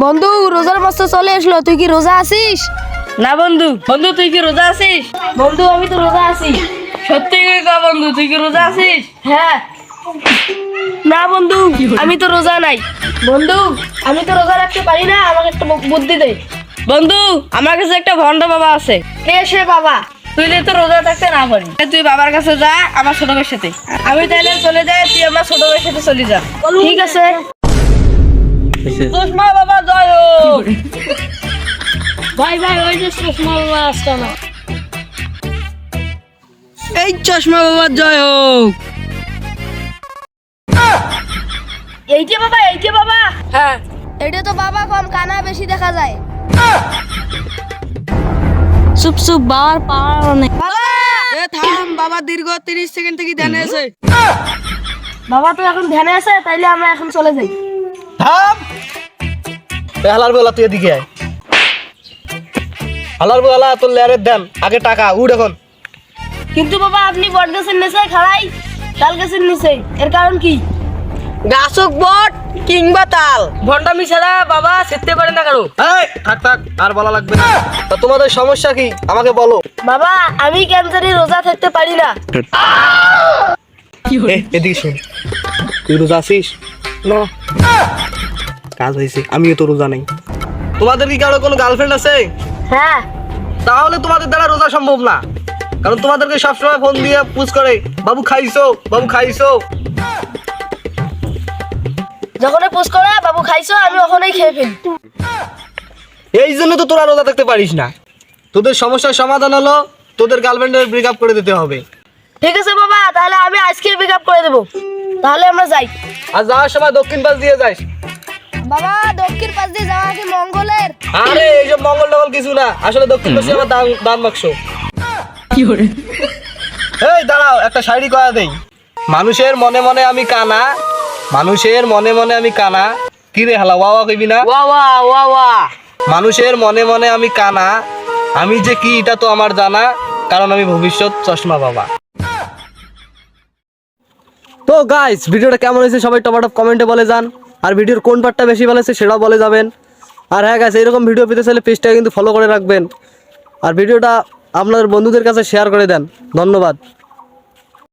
বন্ধু রোজার মাস তো চলে আসলো, তুই কি রোজা আছিস? না বন্ধু। বন্ধু তুই কি রোজা আছিস? বন্ধু আমি তো রোজা আছি। সত্যি করে কও বন্ধু, তুই কি রোজা আছিস? হ্যাঁ। না বন্ধু আমি তো রোজা নাই। বন্ধু আমি তো রোজা রাখতে পারি না, আমাকে একটা বুদ্ধি দে। বন্ধু আমার কাছে একটা ভণ্ড বাবা আছে। কে সে বাবা? তুই তো রোজা থাকতে না পারি, তুই বাবার কাছে যা আমার ছোট ভাইয়ের সাথে। আমি তাহলে চলে যাই, তুই আমার ছোট ভাইয়ের সাথে চলে যা। ঠিক আছে। চশমা বাবা জয় হোক। ভাই ভাই ওই যে চশমা বাবা আসছে না। এই চশমা বাবা জয় হোক। এইটা বাবা, এইটা বাবা। হ্যাঁ এটা তো বাবা কম, কানা বেশি দেখা যায়। চুপ চুপ বাবার পাওয়ার অনেক। বাবা এ থাম, বাবা দীর্ঘ 30 সেকেন্ড থেকে ধ্যানে আছে। বাবা তো এখন ধ্যানে আছে, তাইলে আমরা এখন চলে যাই। থাম। হালার বেলা তুই এদিকে আয়। হালার বেলা তোর লেয়ারের দেন আগে টাকা উঠ এখন। কিন্তু বাবা আপনি বট গাছের নিচে খাড়াই, তাল গাছের নিচে, এর কারণ কি? গাছক বট কিংবা তাল ভণ্ডামি ছাড়া বাবা শিখতে পারে না কারো। এই থাক থাক আর বলা লাগবে না। তা তোমাদের সমস্যা কি আমাকে বলো। বাবা আমি ক্যান্সারে রোজা থাকতে পারি না। এদিকে শোন, তুই রোজা আছিস? না। কাজ হয়েছে, আমিও তো রোজা নেই। তোমাদের কি কারো কোনো গার্লফ্রেন্ড আছে? হ্যাঁ। তাহলে তোমাদের দ্বারা রোজা সম্ভব না, কারণ তোমাদেরকে সবসময় ফোন দিয়ে পুছ করে বাবু খাইছো, বাবু খাইছো। যখনই পুষ করে বাবু খাইছো, আমি ওখানেই খেয়ে ফেলি। এই জন্য তো তোরা রোজা থাকতে পারিস না। তোদের সমস্যার সমাধান হলো তোদের গার্লফ্রেন্ডের ব্রেকআপ করে দিতে হবে। ঠিক আছে বাবা, তাহলে আমি আজকে পিক আপ করে দেবো। তাহলে আমরা যাই। আর যাওয়ার সময় দক্ষিণ পাশ দিয়ে যাস। বাবা দক্ষিণ পাশ দিয়ে যাওয়া কি মঙ্গলের? আরে এইসব মঙ্গল টঙ্গল কিছু না, আসলে দক্ষিণ পাশে আমার দান বাক্স। এই দাঁড়াও, একটা শায়রি কয়া দেই। মানুষের মনে মনে আমি কানা, মানুষের মনে মনে আমি কানা। কি রে হালা ওয়া ওয়া কইবি না? ওয়া ওয়া ওয়া ওয়া। মানুষের মনে মনে আমি কানা, আমি যে কি এটা তো আমার জানা, কারণ আমি ভবিষ্যৎ চশমা বাবা। তো গাইস ভিডিওটা কেমন হয়েছে সবাই টপাটপ কমেন্টে বলে যান, আর ভিডিওর কোন পার্টটা বেশি ভালো হয়েছে সেটাও বলে যাবেন। আর হ্যাঁ গাইস এরকম ভিডিও পেতে চাইলে পেজটা কিন্তু ফলো করে রাখবেন, আর ভিডিওটা আপনার বন্ধুদের কাছে শেয়ার করে দেন। ধন্যবাদ।